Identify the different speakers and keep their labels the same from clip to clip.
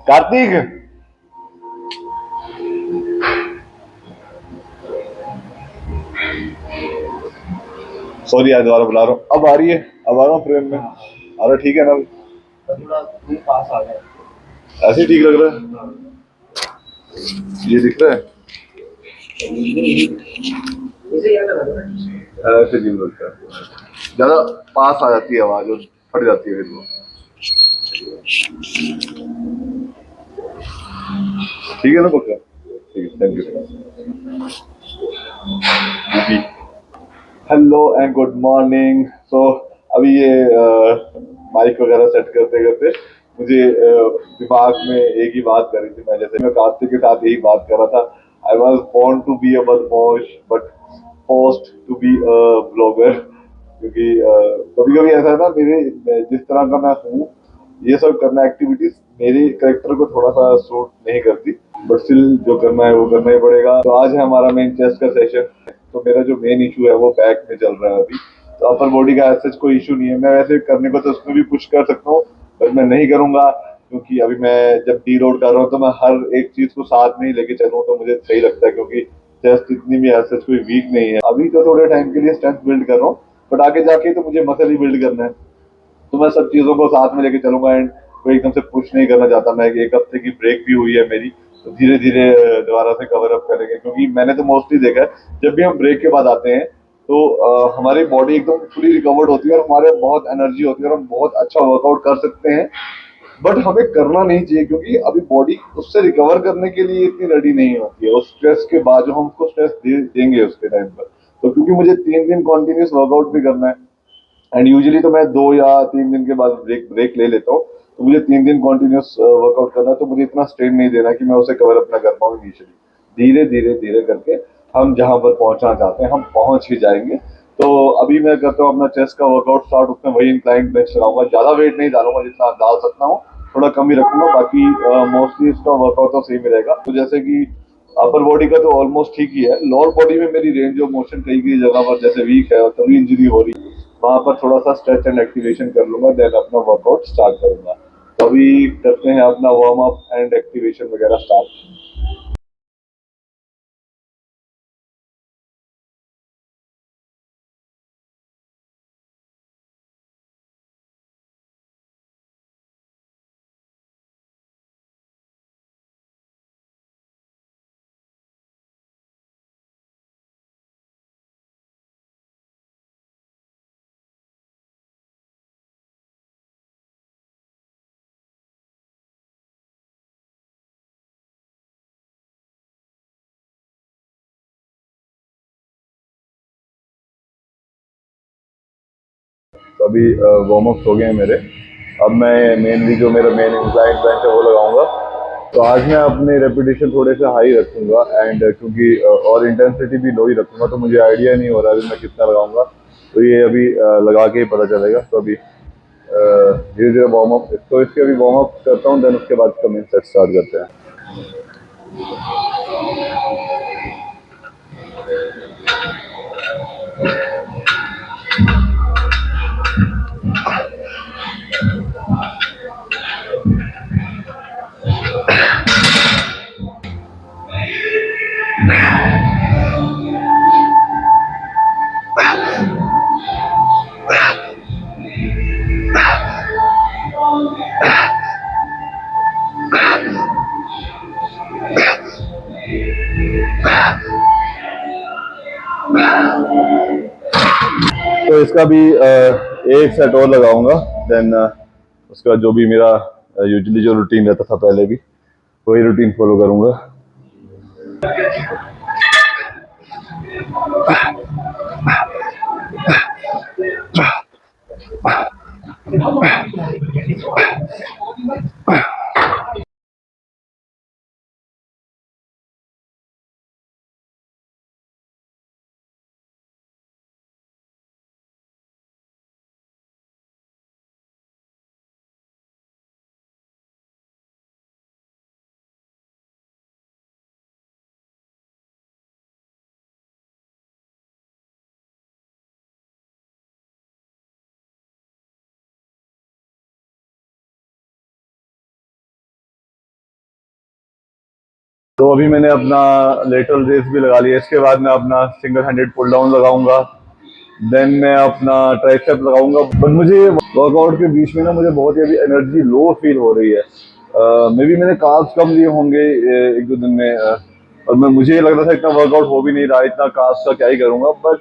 Speaker 1: Kartik, sorry यार दोबारा बुला रहा हूँ। अब आ रही है? अब आ रहा हूँ फ्रेम में? आ रहा, ठीक है ना? थोड़ा पास आ गया। ऐसे ही ठीक लग रहा है? ये दिख रहा है? ऐसे जीव लगता है, ज्यादा पास आ जाती है आवाज और फट जाती है फिर वो। ठीक है ना पक्का? ठीक है, thank you. Hello and good morning. So अभी ये माइक वगैरह सेट करते करते मुझे दिमाग में एक ही बात कर रही थी। मैं जैसे मैं कार्तिक के साथ यही बात कर रहा था। I was born to be a बदमाश but forced to be a blogger, क्योंकि कभी कभी ऐसा है ना, मेरे जिस तरह का मैं हूँ, ये सब करना एक्टिविटीज मेरे करेक्टर को थोड़ा सा सूट नहीं करती। बट स्टिल जो करना है वो करना ही पड़ेगा। तो आज है हमारा मेन चेस्ट का सेशन। तो मेरा जो मेन इशू है वो बैक में चल रहा है अभी। तो अपर बॉडी का ऐसा कोई इशू नहीं है, मैं वैसे करने को तो उसमें भी पुश कर सकता हूँ, पर मैं नहीं करूंगा, क्योंकि अभी मैं जब डी लोड कर रहा हूँ तो मैं हर एक चीज को साथ में ही लेके चलूँ तो मुझे सही लगता है, क्योंकि चेस्ट इतनी भी ऐसा कोई वीक नहीं है। अभी तो थोड़े टाइम के लिए स्ट्रेंथ बिल्ड कर रहा हूँ, बट आगे जाके तो मुझे मसल ही बिल्ड करना है। तो मैं सब चीजों को साथ में लेके चलूंगा एंड कोई एकदम से पुश नहीं करना चाहता। मैं एक हफ्ते की ब्रेक भी हुई है मेरी, तो धीरे धीरे दोबारा से कवर अप करेंगे, क्योंकि मैंने तो मोस्टली देखा है जब भी हम ब्रेक के बाद आते हैं तो हमारी बॉडी एकदम फुली रिकवर्ड होती है और हमारे बहुत एनर्जी होती है और हम बहुत अच्छा वर्कआउट कर सकते हैं। बट हमें करना नहीं चाहिए, क्योंकि अभी बॉडी उससे रिकवर करने के लिए इतनी रेडी नहीं होती है उस स्ट्रेस के बाद जो हम उसको स्ट्रेस देंगे उसके टाइम पर। तो क्योंकि मुझे 3 दिन कॉन्टिन्यूस वर्कआउट भी करना है एंड यूजुअली तो मैं 2 या 3 दिन के बाद ब्रेक ब्रेक ले लेता हूँ, तो मुझे 3 दिन कॉन्टिन्यूस वर्कआउट करना है, तो मुझे इतना स्ट्रेन नहीं देना कि मैं उसे कवर अप ना कर पाऊँ इनिशियली। धीरे धीरे धीरे करके हम जहां पर पहुंचना चाहते हैं हम पहुंच ही जाएंगे। तो अभी मैं करता हूँ अपना चेस्ट का वर्कआउट स्टार्ट। उसमें वही इंक्लाइन बेंच चलाऊंगा, ज्यादा वेट नहीं डालूंगा, जितना डाल सकता हूँ थोड़ा कम ही रखूंगा। बाकी मोस्टली इसका वर्कआउट तो सेम ही रहेगा। तो जैसे कि अपर बॉडी का तो ऑलमोस्ट ठीक ही है, लोअर बॉडी में मेरी रेंज ऑफ मोशन कई कई जगह पर जैसे वीक है और तभी इंजरी हो रही है, वहां पर थोड़ा सा स्ट्रेच एंड एक्टिवेशन कर लूंगा, देन अपना वर्कआउट स्टार्ट करूंगा। तो अभी करते हैं अपना वार्म अप एंड एक्टिवेशन वगैरह स्टार्ट। तो अभी वार्म अप हो गए हैं मेरे। अब मैं मेनली जो मेरा मेन इंक्लाइन बेंच है वो लगाऊंगा। तो आज मैं अपने रेपिटेशन थोड़े से हाई रखूंगा एंड क्योंकि और इंटेंसिटी भी लो ही रखूंगा, तो मुझे आइडिया नहीं हो रहा अभी मैं कितना लगाऊंगा। तो ये अभी लगा के ही पता चलेगा। तो अभी धीरे धीरे वार्म अप, तो इसके अभी वार्म अप करता हूँ, देन उसके बाद इसका मेन सेट स्टार्ट करते हैं। तो इसका भी एक सेट और लगाऊंगा, देन उसका जो भी मेरा यूजुअली जो रूटीन रहता था पहले भी, वही रूटीन फॉलो करूंगा। तो अभी मैंने अपना लेटरल रेस भी लगा लिया, इसके बाद मैं अपना सिंगल हैंडेड पुल डाउन लगाऊंगा, देन मैं अपना ट्राइसेप लगाऊंगा। बट मुझे वर्कआउट के बीच में ना मुझे बहुत ही अभी एनर्जी लो फील हो रही है। मे बी मैंने कार्ब्स कम लिए होंगे एक दो दिन में, और मुझे लग रहा था इतना वर्कआउट हो भी नहीं रहा, इतना कार्ब्स का क्या ही करूंगा, बट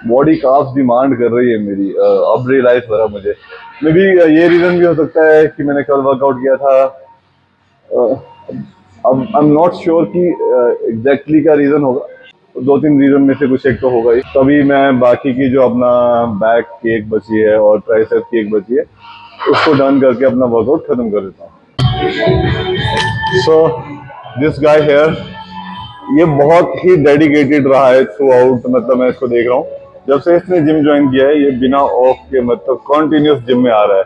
Speaker 1: बॉडी कार्ब्स डिमांड कर रही है मेरी। अब रियलाइज हो रहा मुझे, मे बी ये रीजन भी हो सकता है कि मैंने कल वर्कआउट किया था। अब आई एम नॉट श्योर कि एग्जैक्टली क्या रीजन होगा, दो तीन रीजन में से कुछ एक तो होगा ही। तभी मैं बाकी की जो अपना बैक की एक बची है और ट्राइसेप की एक बची है उसको डन करके अपना वर्कआउट खत्म कर देता हूँ। सो दिस गाय हेयर, ये बहुत ही डेडिकेटेड रहा है थ्रू आउट, मतलब मैं इसको देख रहा हूँ जब से इसने जिम ज्वाइन किया है, ये बिना ऑफ के मतलब कॉन्टिन्यूस जिम में आ रहा है,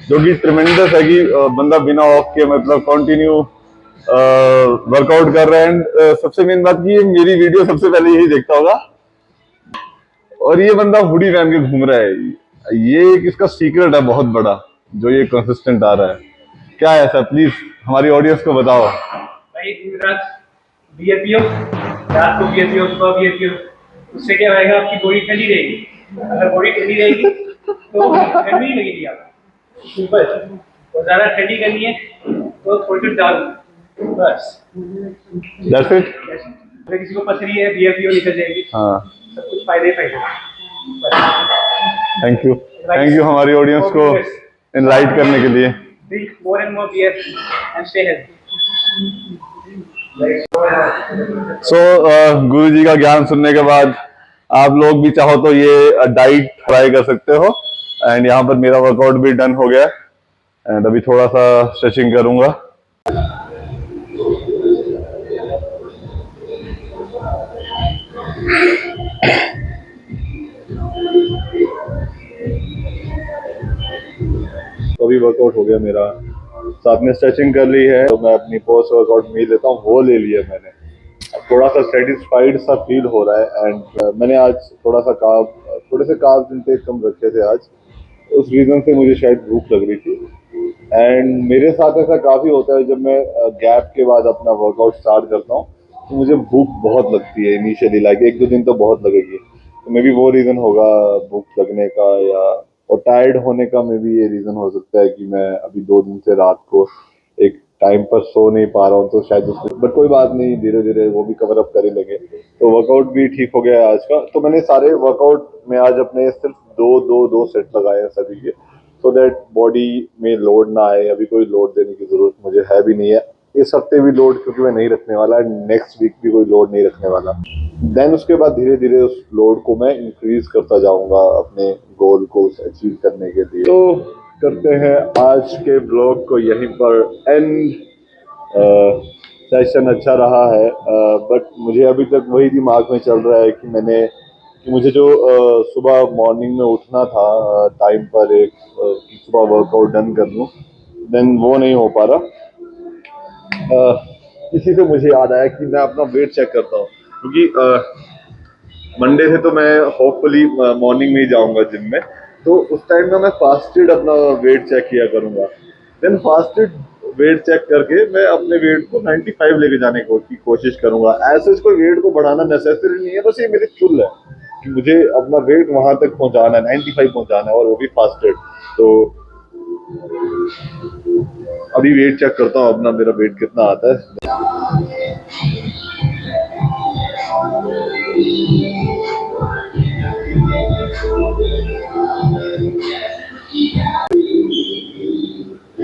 Speaker 1: जो कि ट्रिमेंडस है कि बंदा बिना ऑफ के मतलब कॉन्टिन्यू वर्कआउट कर रहे हैं। एंड सबसे मेन बात की, ये मेरी वीडियो सबसे पहले यही देखता होगा, और ये बंदा हुडी पहन के घूम रहा है। ये एक इसका सीक्रेट है बहुत बड़ा, जो ये कंसिस्टेंट आ रहा है। क्या है ऐसा, प्लीज हमारी ऑडियंस को बताओ
Speaker 2: भाई। दिन रात बीएपीओ, रात को बीएपीओ, सुबह बीएपीओ, उससे क्या रहेगा, आपकी बॉडी ठंडी रहेगी। अगर बॉडी ठंडी रहेगी तो ठंडी नहीं लगेगी आपको, सिंपल। और ज्यादा ठंडी करनी है तो थोड़ी सी डाल, बस
Speaker 1: दैट्स इट।
Speaker 2: अगर किसी को पथरी है, बीएपीओ निकल जाएगी।
Speaker 1: हाँ,
Speaker 2: सब कुछ फायदे फायदे।
Speaker 1: थैंक यू हमारी ऑडियंस को इनलाइट करने के लिए।
Speaker 2: Drink more and more beer and stay healthy.
Speaker 1: सो गुरु जी का ज्ञान सुनने के बाद आप लोग भी चाहो तो ये डाइट ट्राई कर सकते हो। एंड यहाँ पर मेरा वर्कआउट भी डन हो गया, एंड अभी थोड़ा सा स्ट्रेचिंग करूंगा। तो अभी वर्कआउट हो गया मेरा, साथ में स्ट्रेचिंग कर ली है, तो मैं अपनी पोस्ट वर्कआउट मील लेता हूँ, वो ले लिया मैंने। अब थोड़ा सा सेटिस्फाइड सा फील हो रहा है। एंड मैंने आज थोड़े से कार्ब इंटेक कम रखे थे आज, उस रीजन से मुझे शायद भूख लग रही थी। एंड मेरे साथ ऐसा काफी होता है, जब मैं गैप के बाद अपना वर्कआउट स्टार्ट करता हूँ तो मुझे भूख बहुत लगती है इनिशियली, लाइक एक दो दिन तो बहुत लगेगी। तो मे बी वो रीजन होगा भूख लगने का, या और टायर्ड होने का मे बी ये रीजन हो सकता है कि मैं अभी 2 दिन से रात को एक टाइम पर सो नहीं पा रहा हूँ, तो शायद उसमें, बट कोई बात नहीं, धीरे धीरे वो भी कवर अप कर ही लेंगे। तो वर्कआउट भी ठीक हो गया है आज का। तो मैंने सारे वर्कआउट में आज अपने सिर्फ दो सेट लगाए हैं सभी के, सो दैट बॉडी में लोड ना आए। अभी कोई लोड देने की जरूरत मुझे है भी नहीं है इस हफ्ते भी, लोड क्योंकि मैं नहीं रखने वाला, नेक्स्ट वीक भी कोई लोड नहीं रखने वाला। देन उसके बाद धीरे धीरे उस लोड को मैं इंक्रीज करता जाऊंगा अपने गोल को अचीव करने के लिए। तो करते हैं आज के ब्लॉग को यहीं पर एंड। सेशन अच्छा रहा है, बट मुझे अभी तक वही दिमाग में चल रहा है कि मुझे जो सुबह मॉर्निंग में उठना था टाइम पर, एक कि सुबह वर्कआउट डन कर लूँ, देन वो नहीं हो पा रहा। इसी से मुझे याद आया कि मैं अपना वेट चेक करता हूँ, क्योंकि मंडे से तो मैं होपफुली मॉर्निंग में ही जाऊंगा जिम में, तो उस टाइम में मैं फास्टेड अपना वेट चेक किया करूंगा। देन फास्टेड वेट चेक करके मैं अपने वेट को 95 लेके जाने की कोशिश करूंगा। ऐसे कोई वेट को बढ़ाना नेसेसरी नहीं है, बस ये मेरी चुल है कि मुझे अपना वेट वहां तक पहुंचाना है, 95 पहुंचाना है, और वो भी फास्टेड। तो अभी वेट चेक करता हूँ अपना, मेरा वेट कितना आता है।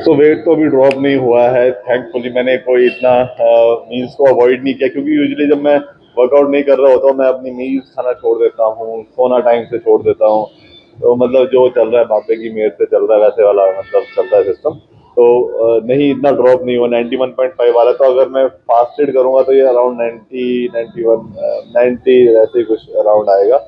Speaker 1: तो वेट तो अभी ड्रॉप नहीं हुआ है थैंकफुली। मैंने कोई इतना मील्स को अवॉइड नहीं किया, क्योंकि यूजुअली जब मैं वर्कआउट नहीं कर रहा होता हूँ मैं अपनी मील्स खाना छोड़ देता हूँ, सोना टाइम से छोड़ देता हूँ। तो मतलब जो चल रहा है बापे की मेहर से चल रहा है, वैसे वाला मतलब चल रहा है सिस्टम। तो नहीं, इतना ड्रॉप नहीं हुआ, 91.5 आ रहा है। तो अगर मैं फास्टेड करूंगा तो ये अराउंड 90 ऐसे ही कुछ अराउंड आएगा।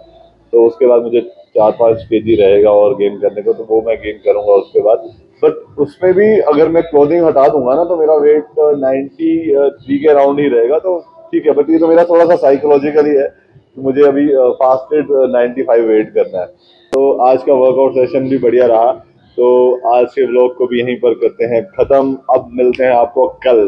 Speaker 1: तो उसके बाद मुझे 4-5 kg रहेगा और गेन करने को, तो वो मैं गेन करूंगा उसके बाद। बट उसमें भी अगर मैं क्लोथिंग हटा दूंगा ना, तो मेरा वेट 93 के अराउंड ही रहेगा, तो ठीक है। बट ये तो मेरा थोड़ा सा साइकोलॉजिकली है कि मुझे अभी फास्टेड 95 वेट करना है। तो आज का वर्कआउट सेशन भी बढ़िया रहा। तो आज के व्लॉग को भी यहीं पर करते हैं खत्म, अब मिलते हैं आपको कल।